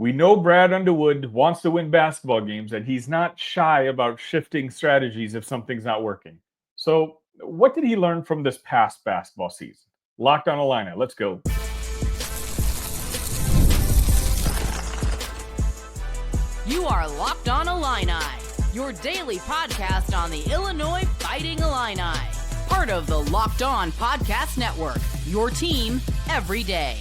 We know Brad Underwood wants to win basketball games, and he's not shy about shifting strategies if something's not working. So, what did he learn from this past basketball season? Locked on Illini. Let's go. You are Locked on Illini, your daily podcast on the Illinois Fighting Illini. Part of the Locked On Podcast Network, your team every day.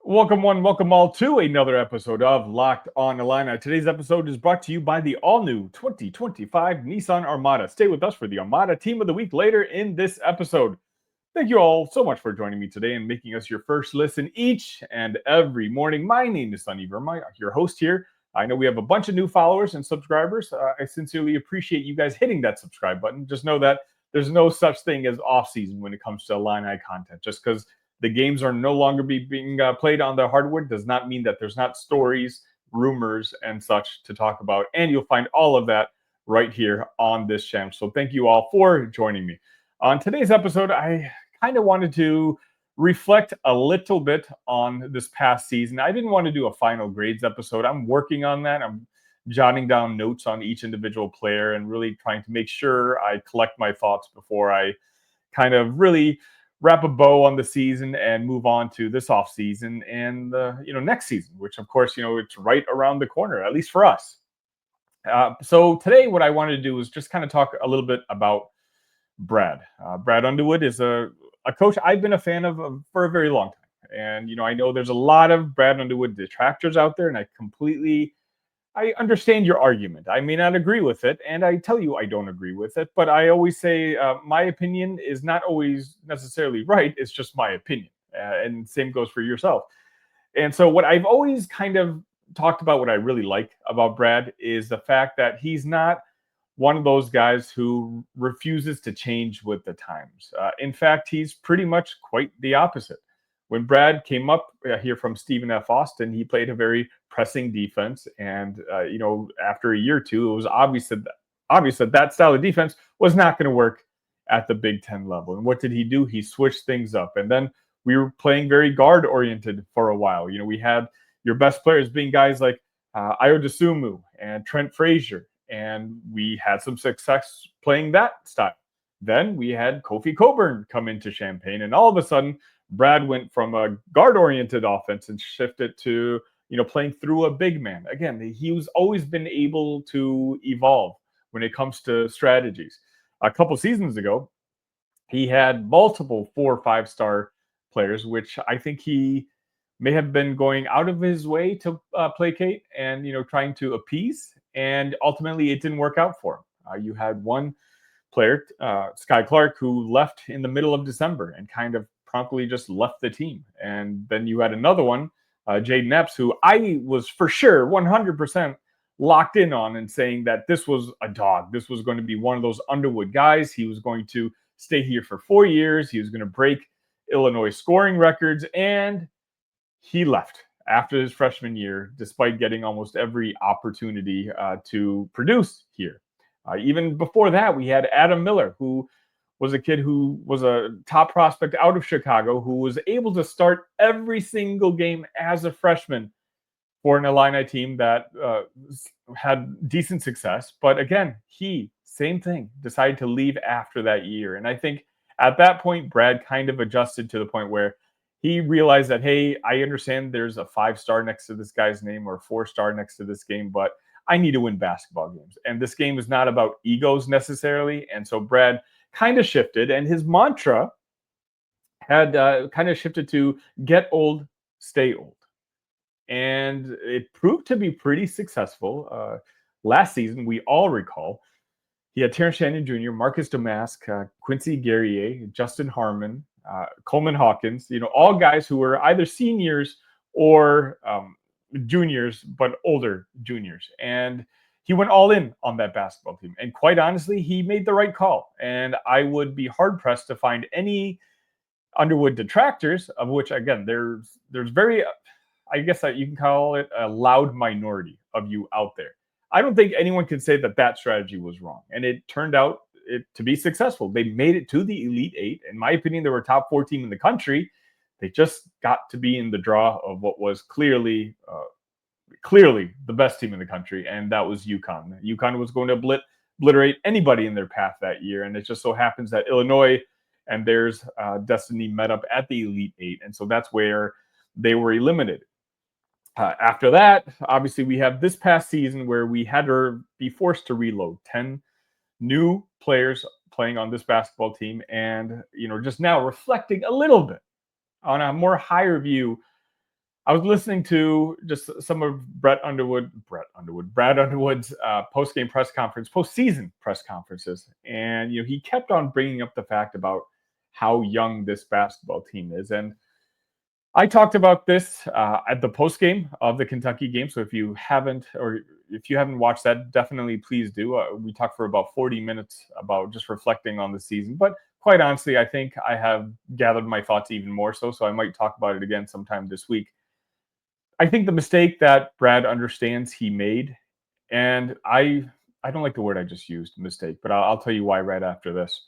Welcome welcome all to another episode of Locked on Illini. Today's episode is brought to you by the all-new 2025 Nissan Armada. Stay with us for the Armada Team of the Week later in this episode. Thank you all so much for joining me today and making us your first listen each and every morning. My name is Verma, your host here. I know we have a bunch of new followers and subscribers. I sincerely appreciate you guys hitting that subscribe button. Just know that there's no such thing as off-season when it comes to Illini content. Just because the games are no longer being played on the hardwood does not mean that there's not stories, rumors, and such to talk about. And you'll find all of that right here on this channel. So thank you all for joining me. On today's episode, I kind of wanted to reflect a little bit on this past season. I didn't want to do a final grades episode. I'm working on that. I'm jotting down notes on each individual player and really trying to make sure I collect my thoughts before I kind of really wrap a bow on the season and move on to this off season and next season, which of course it's right around the corner, at least for us. So today, what I wanted to do is just kind of talk a little bit about Brad. Brad Underwood is a coach I've been a fan of for a very long time, and I know there's a lot of Brad Underwood detractors out there, and I understand your argument. I may not agree with it, and I tell you I don't agree with it, but I always say my opinion is not always necessarily right. It's just my opinion, and same goes for yourself. And so what I've always kind of talked about, what I really like about Brad, is the fact that he's not one of those guys who refuses to change with the times. In fact, he's pretty much quite the opposite. When Brad came up here from Stephen F. Austin, he played a very pressing defense. And, after a year or two, it was obvious that style of defense was not going to work at the Big Ten level. And what did he do? He switched things up. And then we were playing very guard-oriented for a while. We had your best players being guys like Ayo Dosunmu and Trent Frazier. And we had some success playing that style. Then we had Kofi Coburn come into Champaign. And all of a sudden, Brad went from a guard-oriented offense and shifted to, playing through a big man. Again, he's always been able to evolve when it comes to strategies. A couple seasons ago, he had multiple 4 or 5-star players, which I think he may have been going out of his way to placate and, trying to appease. And ultimately, it didn't work out for him. You had one player, Sky Clark, who left in the middle of December and kind of promptly just left the team. And then you had another one, Jaden Epps, who I was for sure 100% locked in on and saying that this was a dog. This was going to be one of those Underwood guys. He was going to stay here for 4 years. He was going to break Illinois scoring records. And he left after his freshman year, despite getting almost every opportunity to produce here. Even before that, we had Adam Miller, who was a kid who was a top prospect out of Chicago, who was able to start every single game as a freshman for an Illini team that had decent success. But again, same thing, decided to leave after that year. And I think at that point, Brad kind of adjusted to the point where he realized that, hey, I understand there's a 5-star next to this guy's name or a 4-star next to this game, but I need to win basketball games. And this game is not about egos necessarily. And so Brad kind of shifted, and his mantra had kind of shifted to get old, stay old. And it proved to be pretty successful. Last season, we all recall, he had Terrence Shannon Jr., Marcus Domask, Quincy Guerrier, Justin Harmon, Coleman Hawkins, all guys who were either seniors or juniors, but older juniors. And he went all in on that basketball team. And quite honestly, he made the right call. And I would be hard-pressed to find any Underwood detractors, of which, again, there's very, I guess that you can call it a loud minority of you out there. I don't think anyone could say that strategy was wrong. And it turned out to be successful. They made it to the Elite Eight. In my opinion, they were a top 4 team in the country. they just got to be in the draw of what was clearly the best team in the country, and that was UConn. UConn was going to obliterate anybody in their path that year, and it just so happens that Illinois and theirs destiny met up at the Elite Eight, and so that's where they were eliminated. After that, obviously, we have this past season where we had to be forced to reload 10 new players playing on this basketball team, and just now reflecting a little bit on a more higher view. I was listening to just some of Brad Underwood's post-game press conference, postseason press conferences, and he kept on bringing up the fact about how young this basketball team is. And I talked about this at the post-game of the Kentucky game. So if you haven't watched that, definitely please do. We talked for about 40 minutes about just reflecting on the season. But quite honestly, I think I have gathered my thoughts even more so I might talk about it again sometime this week. I think the mistake that Brad understands he made, and I don't like the word I just used, mistake, but I'll tell you why right after this,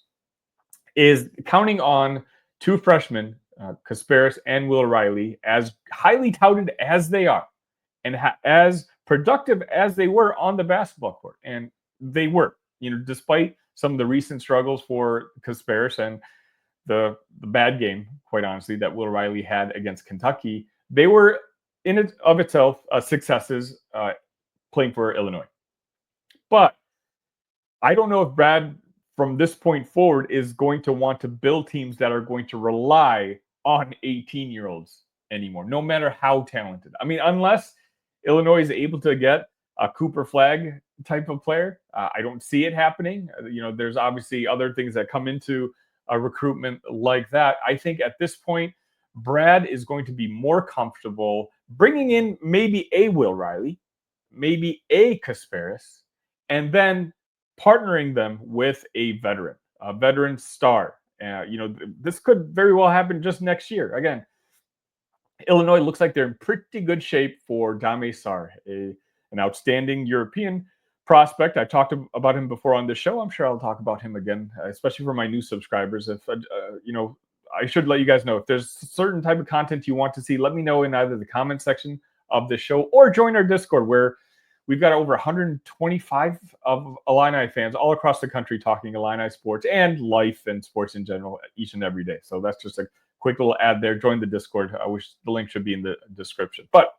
is counting on two freshmen, Kasparis and Will Riley, as highly touted as they are, and as productive as they were on the basketball court. And they were, despite some of the recent struggles for Kasparis and the bad game, quite honestly, that Will Riley had against Kentucky, they were in and of itself successes playing for Illinois. But I don't know if Brad, from this point forward, is going to want to build teams that are going to rely on 18-year-olds anymore, no matter how talented. I mean, unless Illinois is able to get a Cooper Flagg type of player, I don't see it happening. There's obviously other things that come into a recruitment like that. I think at this point, Brad is going to be more comfortable bringing in maybe a Will Riley, maybe a Kasparis, and then partnering them with a veteran star. This could very well happen just next year. Again, Illinois looks like they're in pretty good shape for Dame Sarr, an outstanding European prospect. I talked about him before on this show. I'm sure I'll talk about him again, especially for my new subscribers. If I should let you guys know if there's certain type of content you want to see, let me know in either the comment section of the show or join our Discord, where we've got over 125 of Illini fans all across the country talking Illini sports and life and sports in general each and every day. So that's just a quick little ad there. Join the Discord. I wish the link should be in the description. But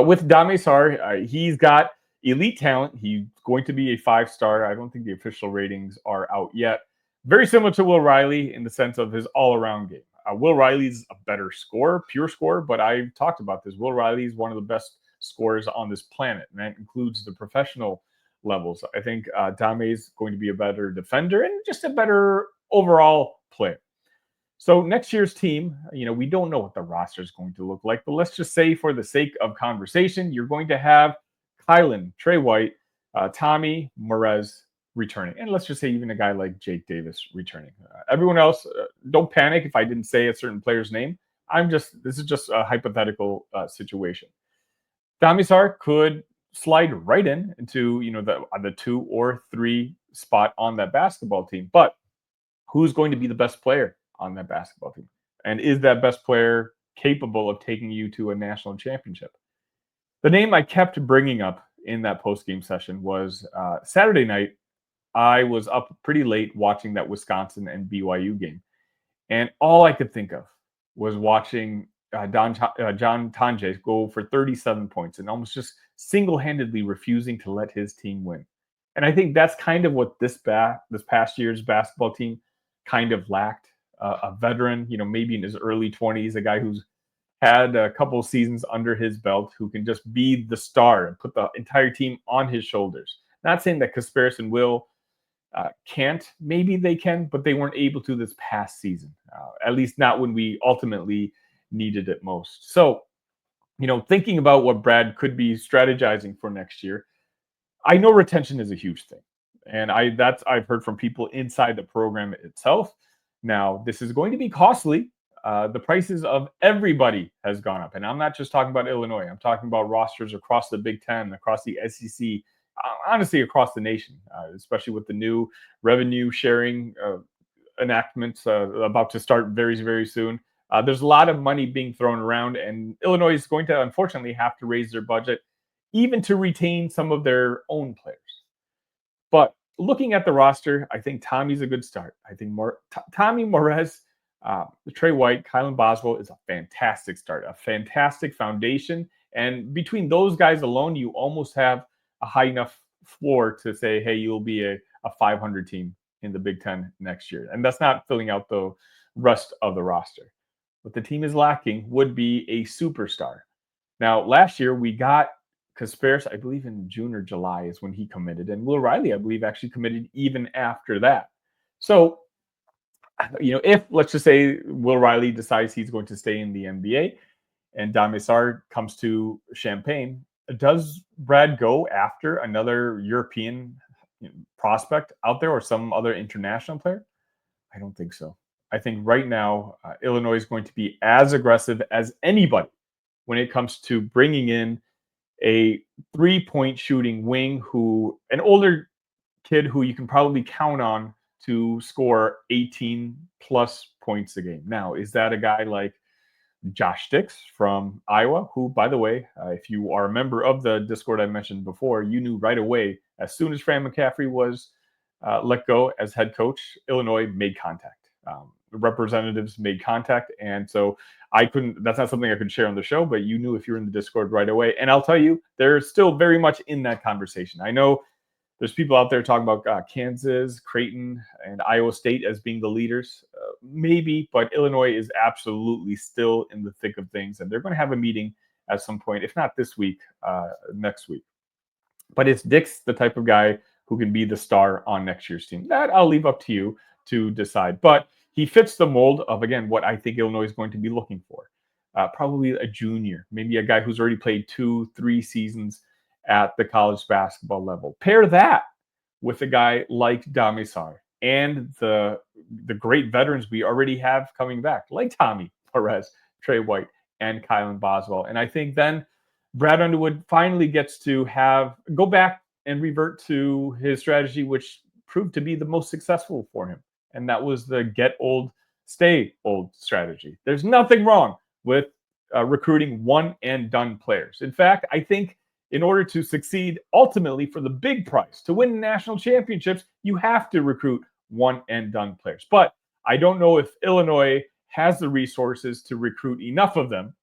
with Dame Sarr, he's got elite talent. He's going to be a 5-star. I don't think the official ratings are out yet. Very similar to Will Riley in the sense of his all-around game. Will Riley's a better scorer, pure scorer, but I've talked about this. Will Riley is one of the best scorers on this planet, and that includes the professional levels. I think Dame is going to be a better defender and just a better overall player. So next year's team, we don't know what the roster is going to look like, but let's just say for the sake of conversation, you're going to have Kylan, Trey White, Tommy Morez returning. And let's just say even a guy like Jake Davis returning. Everyone else, don't panic if I didn't say a certain player's name. This is just a hypothetical situation. Dame Sarr could slide right into the 2 or 3 spot on that basketball team. But who's going to be the best player on that basketball team? And is that best player capable of taking you to a national championship? The name I kept bringing up in that post-game session was Saturday night. I was up pretty late watching that Wisconsin and BYU game. And all I could think of was watching John Tonje go for 37 points and almost just single-handedly refusing to let his team win. And I think that's kind of what this past year's basketball team kind of lacked. A veteran, maybe in his early 20s, a guy who's had a couple of seasons under his belt, who can just be the star and put the entire team on his shoulders. Not saying that Kasparis and Will can't. Maybe they can, but they weren't able to this past season. At least not when we ultimately needed it most. So, thinking about what Brad could be strategizing for next year, I know retention is a huge thing. And I've heard from people inside the program itself. Now, this is going to be costly. The prices of everybody has gone up. And I'm not just talking about Illinois. I'm talking about rosters across the Big Ten, across the SEC, honestly, across the nation, especially with the new revenue sharing enactments about to start very, very soon. There's a lot of money being thrown around, and Illinois is going to unfortunately have to raise their budget even to retain some of their own players. But looking at the roster, I think Tommy's a good start. I think Tommy Morez, Trey White, Kylan Boswell is a fantastic start, a fantastic foundation. And between those guys alone, you almost have a high enough floor to say, hey, you'll be a 500 team in the Big Ten next year. And that's not filling out the rest of the roster. What the team is lacking would be a superstar. Now, last year we got Kasparis, I believe in June or July is when he committed. And Will Riley, I believe, actually committed even after that. So, if let's just say Will Riley decides he's going to stay in the NBA and Dame Sarr comes to Champaign, does Brad go after another European prospect out there or some other international player? I don't think so. I think right now, Illinois is going to be as aggressive as anybody when it comes to bringing in a 3-point shooting wing an older kid who you can probably count on to score 18 plus points a game. Now, is that a guy like Josh Dix from Iowa, who, by the way, if you are a member of the Discord I mentioned before, you knew right away, as soon as Fran McCaffrey was let go as head coach, Illinois made contact. The representatives made contact. And so that's not something I could share on the show, but you knew if you're in the Discord right away. And I'll tell you, they're still very much in that conversation. I know there's people out there talking about Kansas, Creighton, and Iowa State as being the leaders. Maybe, but Illinois is absolutely still in the thick of things. And they're going to have a meeting at some point, if not this week, next week. But is Dix the type of guy who can be the star on next year's team? That I'll leave up to you to decide. But he fits the mold of, again, what I think Illinois is going to be looking for. Probably a junior, maybe a guy who's already played 2-3 seasons at the college basketball level. Pair that with a guy like Dame Sarr and the great veterans we already have coming back, like Tommy Perez, Trey White, and Kylan Boswell. And I think then Brad Underwood finally gets to go back and revert to his strategy, which proved to be the most successful for him. And that was the get old, stay old strategy. There's nothing wrong with recruiting one and done players. In fact, I think in order to succeed ultimately for the big prize, to win national championships, you have to recruit one and done players. But I don't know if Illinois has the resources to recruit enough of them,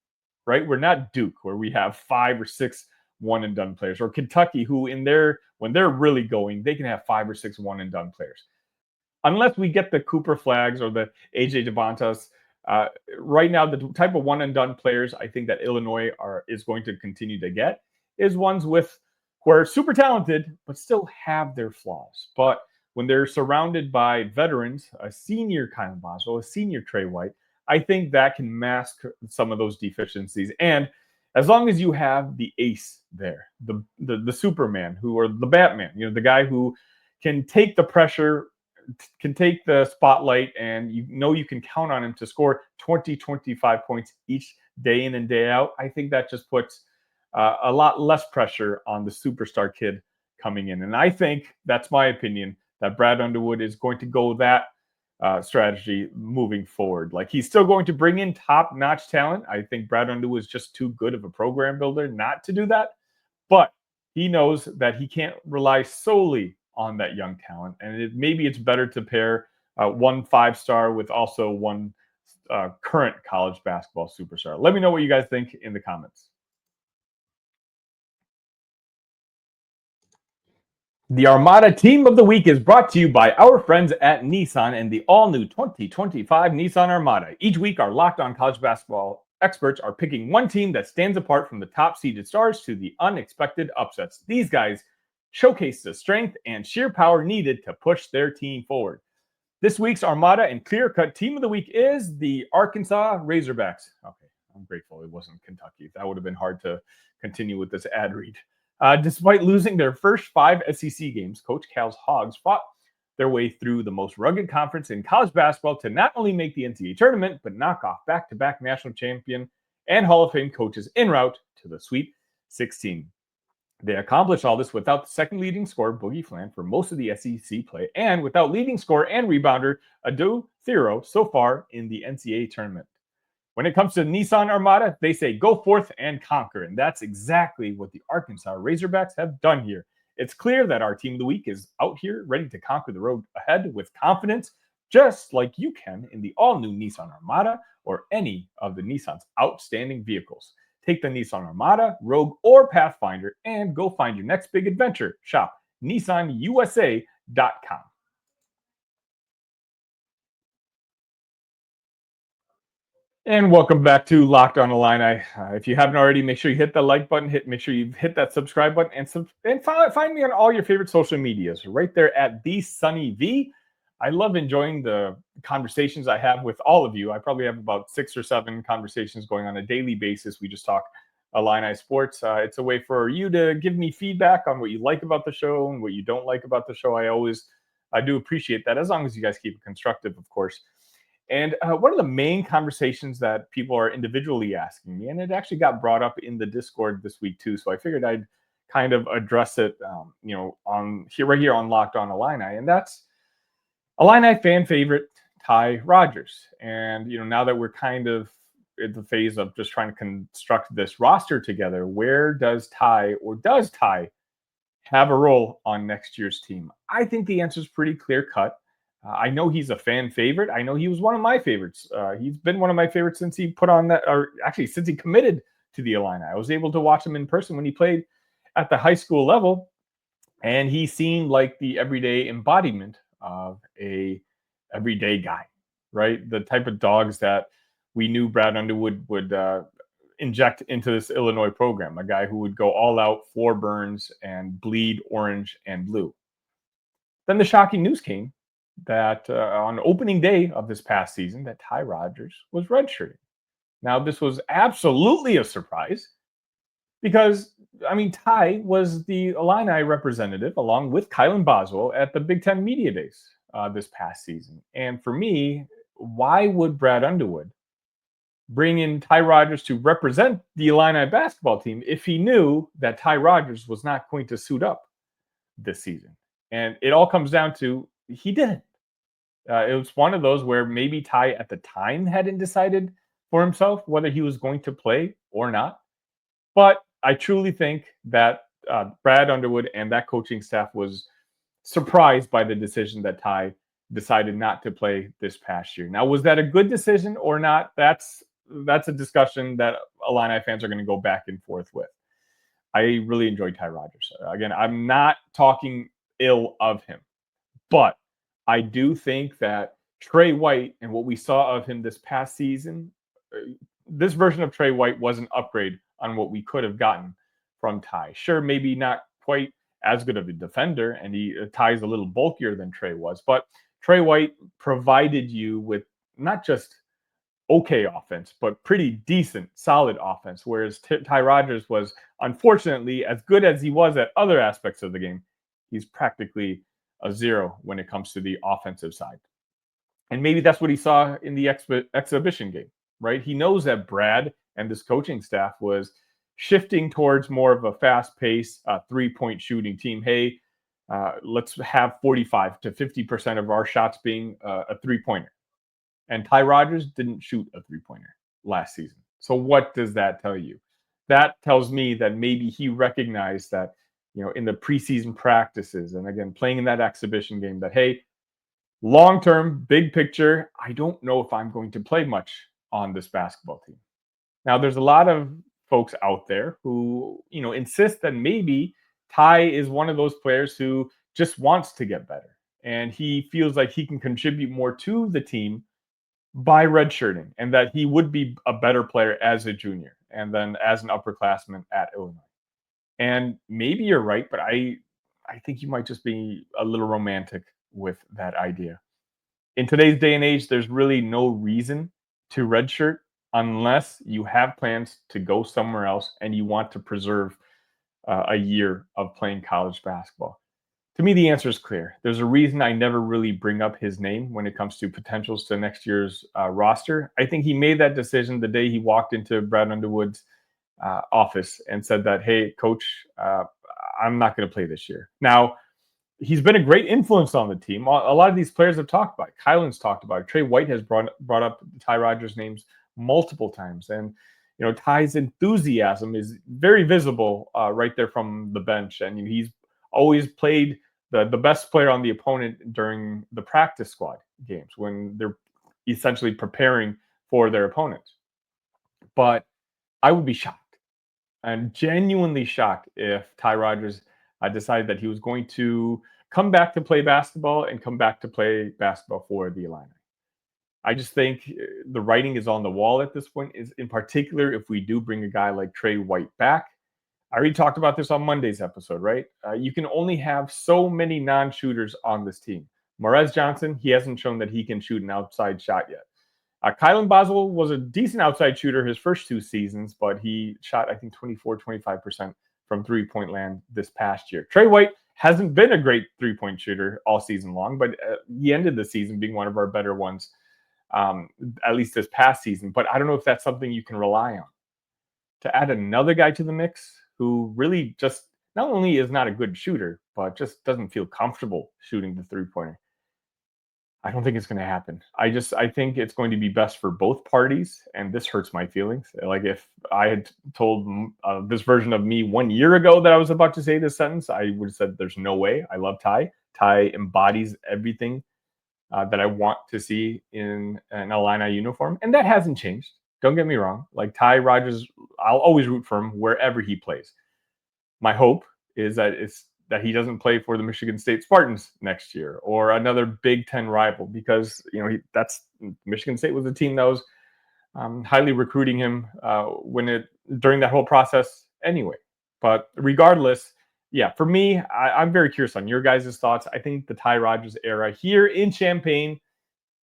right? We're not Duke, where we have 5 or 6 one and done players, or Kentucky, who when they're really going, they can have 5 or 6 one and done players. Unless we get the Cooper Flags or the AJ Devontas, right now the type of one and done players I think that Illinois is going to continue to get is ones who are super talented but still have their flaws. But when they're surrounded by veterans, a senior Kylan Boswell, a senior Trey White, I think that can mask some of those deficiencies. And as long as you have the ace there, the Superman or the Batman, the guy who can take the pressure, can take the spotlight, and you can count on him to score 20, 25 points each day in and day out, I think that just puts a lot less pressure on the superstar kid coming in. And I think, that's my opinion, that Brad Underwood is going to go that strategy moving forward. Like, he's still going to bring in top-notch talent. I think Brad Underwood is just too good of a program builder not to do that. But he knows that he can't rely solely on that young talent. And maybe it's better to pair one 5-star with also one current college basketball superstar. Let me know what you guys think in the comments. The Armada Team of the Week is brought to you by our friends at Nissan and the all-new 2025 Nissan Armada. Each week, our Locked On College Basketball experts are picking one team that stands apart from the top-seeded stars to the unexpected upsets. These guys showcase the strength and sheer power needed to push their team forward. This week's Armada and clear-cut Team of the Week is the Arkansas Razorbacks. Okay, I'm grateful it wasn't Kentucky. That would have been hard to continue with this ad read. Despite losing their first 5 SEC games, Coach Cal's Hogs fought their way through the most rugged conference in college basketball to not only make the NCAA tournament, but knock off back-to-back national champion and Hall of Fame coaches en route to the Sweet 16. They accomplished all this without the second leading scorer, Boogie Flan, for most of the SEC play, and without leading scorer and rebounder, Adu Thero, so far in the NCAA tournament. When it comes to Nissan Armada, they say go forth and conquer. And that's exactly what the Arkansas Razorbacks have done here. It's clear that our team of the week is out here ready to conquer the road ahead with confidence, just like you can in the all-new Nissan Armada or any of the Nissan's outstanding vehicles. Take the Nissan Armada, Rogue, or Pathfinder and go find your next big adventure. Shop nissanusa.com. And welcome back to Locked On Illini. If you haven't already, make sure you hit the like button. Make sure you hit that subscribe button, and find me on all your favorite social medias. Right there at the Sunny V. I love enjoying the conversations I have with all of you. I probably have about 6 or 7 conversations going on a daily basis. We just talk Illini sports. It's a way for you to give me feedback on what you like about the show and what you don't like about the show. I do appreciate that, as long as you guys keep it constructive, of course. And one of the main conversations that people are individually asking me, and it actually got brought up in the Discord this week too, so I figured I'd kind of address it, right here on Locked On Illini, and that's Illini fan favorite Ty Rodgers. And now that we're kind of in the phase of just trying to construct this roster together, where does Ty have a role on next year's team? I think the answer is pretty clear cut. I know he's a fan favorite. I know he was one of my favorites. He's been one of my favorites since he since he committed to the Illini. I was able to watch him in person when he played at the high school level, and he seemed like the everyday embodiment of a everyday guy, right? The type of dogs that we knew Brad Underwood would inject into this Illinois program, a guy who would go all out, 4 burns, and bleed orange and blue. Then the shocking news came that on opening day of this past season that Ty Rodgers was redshirting. Now, this was absolutely a surprise because, Ty was the Illini representative along with Kylan Boswell at the Big Ten Media Days this past season. And for me, why would Brad Underwood bring in Ty Rodgers to represent the Illini basketball team if he knew that Ty Rodgers was not going to suit up this season? And it all comes down to he didn't. It was one of those where maybe Ty at the time hadn't decided for himself whether he was going to play or not. But I truly think that Brad Underwood and that coaching staff was surprised by the decision that Ty decided not to play this past year. Now, was that a good decision or not? That's a discussion that Illini fans are going to go back and forth with. I really enjoyed Ty Rodgers. Again, I'm not talking ill of him, but I do think that Trey White and what we saw of him this past season, this version of Trey White was an upgrade on what we could have gotten from Ty. Sure, maybe not quite as good of a defender, and Ty's a little bulkier than Trey was, but Trey White provided you with not just okay offense, but pretty decent, solid offense, whereas Ty Rodgers was, unfortunately, as good as he was at other aspects of the game, he's practically a 0 when it comes to the offensive side. And maybe that's what he saw in the exhibition game, right? He knows that Brad and this coaching staff was shifting towards more of a fast-paced, 3-point shooting team. Hey, let's have 45 to 50% of our shots being a 3-pointer. And Ty Rodgers didn't shoot a 3-pointer last season. So what does that tell you? That tells me that maybe he recognized that, in the preseason practices and again, playing in that exhibition game that, hey, long-term, big picture, I don't know if I'm going to play much on this basketball team. Now, there's a lot of folks out there who, insist that maybe Ty is one of those players who just wants to get better. And he feels like he can contribute more to the team by redshirting and that he would be a better player as a junior and then as an upperclassman at Illinois. And maybe you're right, but I think you might just be a little romantic with that idea. In today's day and age, there's really no reason to redshirt unless you have plans to go somewhere else and you want to preserve a year of playing college basketball. To me, the answer is clear. There's a reason I never really bring up his name when it comes to potentials to next year's roster. I think he made that decision the day he walked into Brad Underwood's office and said that, hey, coach, I'm not going to play this year. Now, he's been a great influence on the team. A lot of these players have talked about it. Kylan's talked about it. Trey White has brought up Ty Rodgers' names multiple times. And, Ty's enthusiasm is very visible right there from the bench. And he's always played the best player on the opponent during the practice squad games when they're essentially preparing for their opponent. But I would be shocked. I'm genuinely shocked if Ty Rodgers decided that he was going to come back to play basketball and come back to play basketball for the Illini. I just think the writing is on the wall at this point, is in particular if we do bring a guy like Trey White back. I already talked about this on Monday's episode, right? You can only have so many non-shooters on this team. Morez Johnson, he hasn't shown that he can shoot an outside shot yet. Kylan Boswell was a decent outside shooter his first 2 seasons, but he shot, I think, 25% from three-point land this past year. Trey White hasn't been a great three-point shooter all season long, but he ended the season being one of our better ones, at least this past season. But I don't know if that's something you can rely on. To add another guy to the mix who really just not only is not a good shooter, but just doesn't feel comfortable shooting the three-pointer, I don't think it's going to happen. I think it's going to be best for both parties, and this hurts my feelings. Like if I had told this version of me 1 year ago that I was about to say this sentence, I would have said, "There's no way." I love Ty. Ty embodies everything that I want to see in an Illini uniform, and that hasn't changed. Don't get me wrong. Like Ty Rodgers, I'll always root for him wherever he plays. My hope is that he doesn't play for the Michigan State Spartans next year or another Big Ten rival, because that's Michigan State was a team that was highly recruiting him during that whole process anyway. But regardless, yeah, for me, I'm very curious on your guys' thoughts. I think the Ty Rodgers era here in Champaign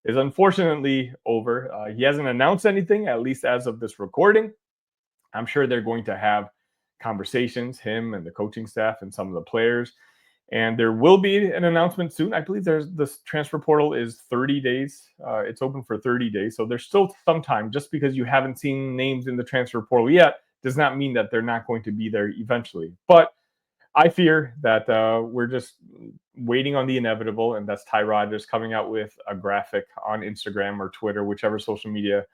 is unfortunately over. He hasn't announced anything, at least as of this recording. I'm sure they're going to have conversations, him and the coaching staff and some of the players. And there will be an announcement soon. I believe this transfer portal is 30 days. It's open for 30 days. So there's still some time. Just because you haven't seen names in the transfer portal yet does not mean that they're not going to be there eventually. But I fear that we're just waiting on the inevitable, and that's Ty Rodgers coming out with a graphic on Instagram or Twitter, whichever social media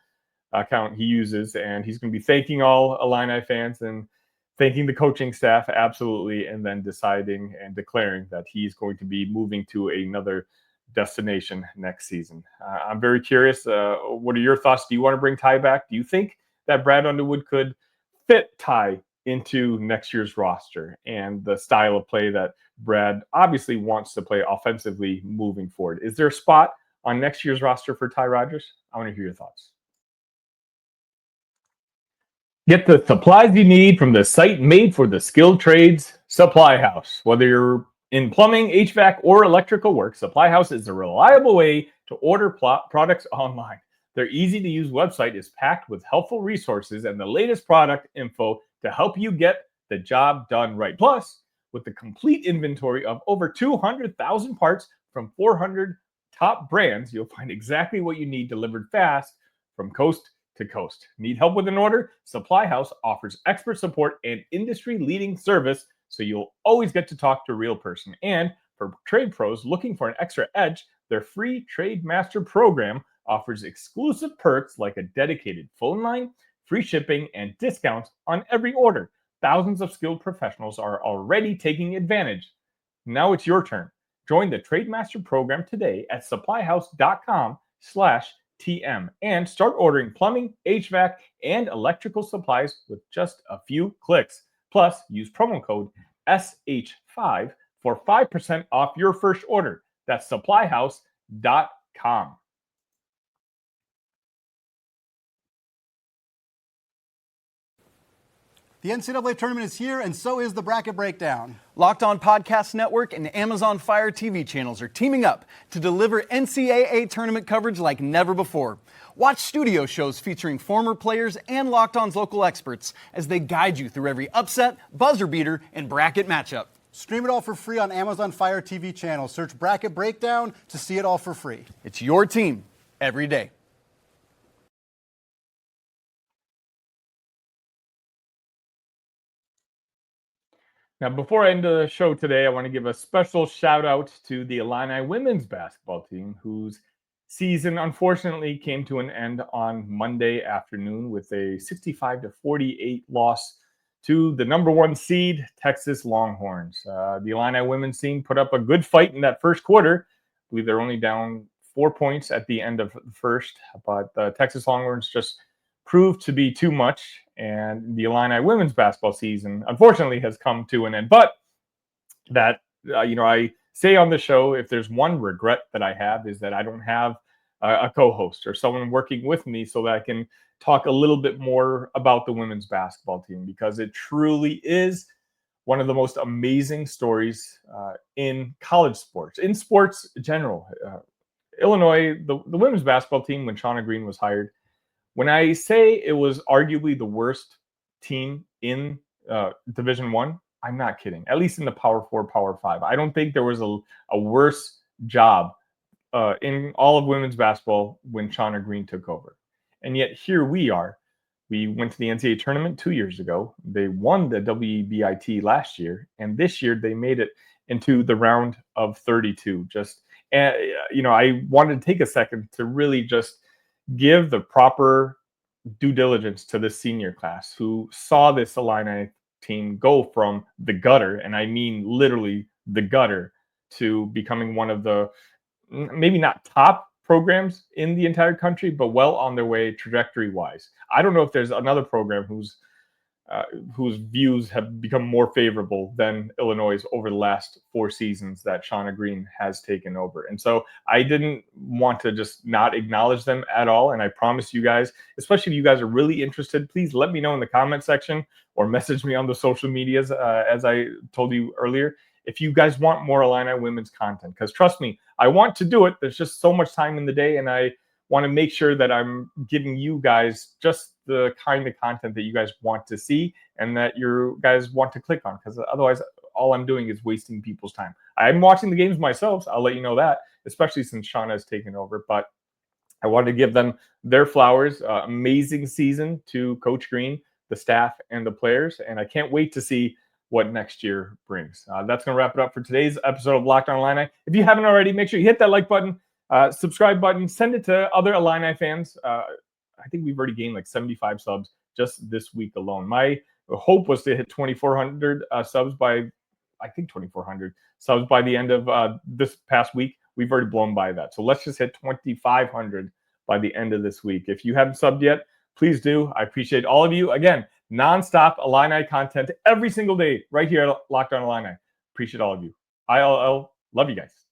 account he uses, and he's going to be thanking all Illini fans and thanking the coaching staff, absolutely, and then deciding and declaring that he's going to be moving to another destination next season. I'm very curious. What are your thoughts? Do you want to bring Ty back? Do you think that Brad Underwood could fit Ty into next year's roster and the style of play that Brad obviously wants to play offensively moving forward? Is there a spot on next year's roster for Ty Rodgers? I want to hear your thoughts. Get the supplies you need from the site made for the skilled trades, Supply House. Whether you're in plumbing, HVAC, or electrical work, Supply House is a reliable way to order products online. Their easy-to-use website is packed with helpful resources and the latest product info to help you get the job done right. Plus, with the complete inventory of over 200,000 parts from 400 top brands, you'll find exactly what you need delivered fast from coast to coast. Need help with an order? Supply House offers expert support and industry-leading service, so you'll always get to talk to a real person. And for trade pros looking for an extra edge, their free Trade Master program offers exclusive perks like a dedicated phone line, free shipping, and discounts on every order. Thousands of skilled professionals are already taking advantage. Now it's your turn. Join the Trade Master program today at supplyhouse.com/TM and start ordering plumbing, HVAC, and electrical supplies with just a few clicks. Plus, use promo code SH5 for 5% off your first order. That's supplyhouse.com. The NCAA tournament is here, and so is the Bracket Breakdown. Locked On Podcast Network and Amazon Fire TV channels are teaming up to deliver NCAA tournament coverage like never before. Watch studio shows featuring former players and Locked On's local experts as they guide you through every upset, buzzer beater, and bracket matchup. Stream it all for free on Amazon Fire TV channel. Search Bracket Breakdown to see it all for free. It's your team every day. Now, before I end the show today, I want to give a special shout out to the Illini women's basketball team, whose season unfortunately came to an end on Monday afternoon with a 65-48 loss to the number 1 seed Texas Longhorns. The Illini women's team put up a good fight in that first quarter. I believe they're only down 4 points at the end of the first, but the Texas Longhorns just proved to be too much, and the Illini women's basketball season unfortunately has come to an end. But that I say on the show, if there's one regret that I have, is that I don't have a co-host or someone working with me so that I can talk a little bit more about the women's basketball team, because it truly is one of the most amazing stories in college sports, in sports in general. Illinois, the women's basketball team, when Shauna Green was hired, when I say it was arguably the worst team in Division I, I'm not kidding. At least in the Power 4, Power 5. I don't think there was a worse job in all of women's basketball when Shauna Green took over. And yet here we are. We went to the NCAA tournament 2 years ago. They won the WBIT last year. And this year they made it into the round of 32. I wanted to take a second to really just give the proper due diligence to this senior class who saw this Illini team go from the gutter, and I mean literally the gutter, to becoming one of the, maybe not top programs in the entire country, but well on their way trajectory-wise. I don't know if there's another program whose views have become more favorable than Illinois over the last 4 seasons that Shauna Green has taken over. And so I didn't want to just not acknowledge them at all. And I promise you guys, especially if you guys are really interested, please let me know in the comment section or message me on the social medias, as I told you earlier, if you guys want more Illini women's content. Because trust me, I want to do it. There's just so much time in the day, and I want to make sure that I'm giving you guys just the kind of content that you guys want to see and that you guys want to click on, because otherwise all I'm doing is wasting people's time. I'm watching the games myself, so I'll let you know that, especially since Shauna has taken over. But I wanted to give them their flowers. Amazing season to Coach Green, the staff, and the players, and I can't wait to see what next year brings. That's going to wrap it up for today's episode of Locked On Illini. If you haven't already, make sure you hit that like button, subscribe button, send it to other Illini fans. I think we've already gained like 75 subs just this week alone. My hope was to hit 2,400 subs by, I think 2,400 subs by the end of this past week. We've already blown by that. So let's just hit 2,500 by the end of this week. If you haven't subbed yet, please do. I appreciate all of you. Again, nonstop Illini content every single day right here at Locked On Illini. Appreciate all of you. ILL. Love you guys.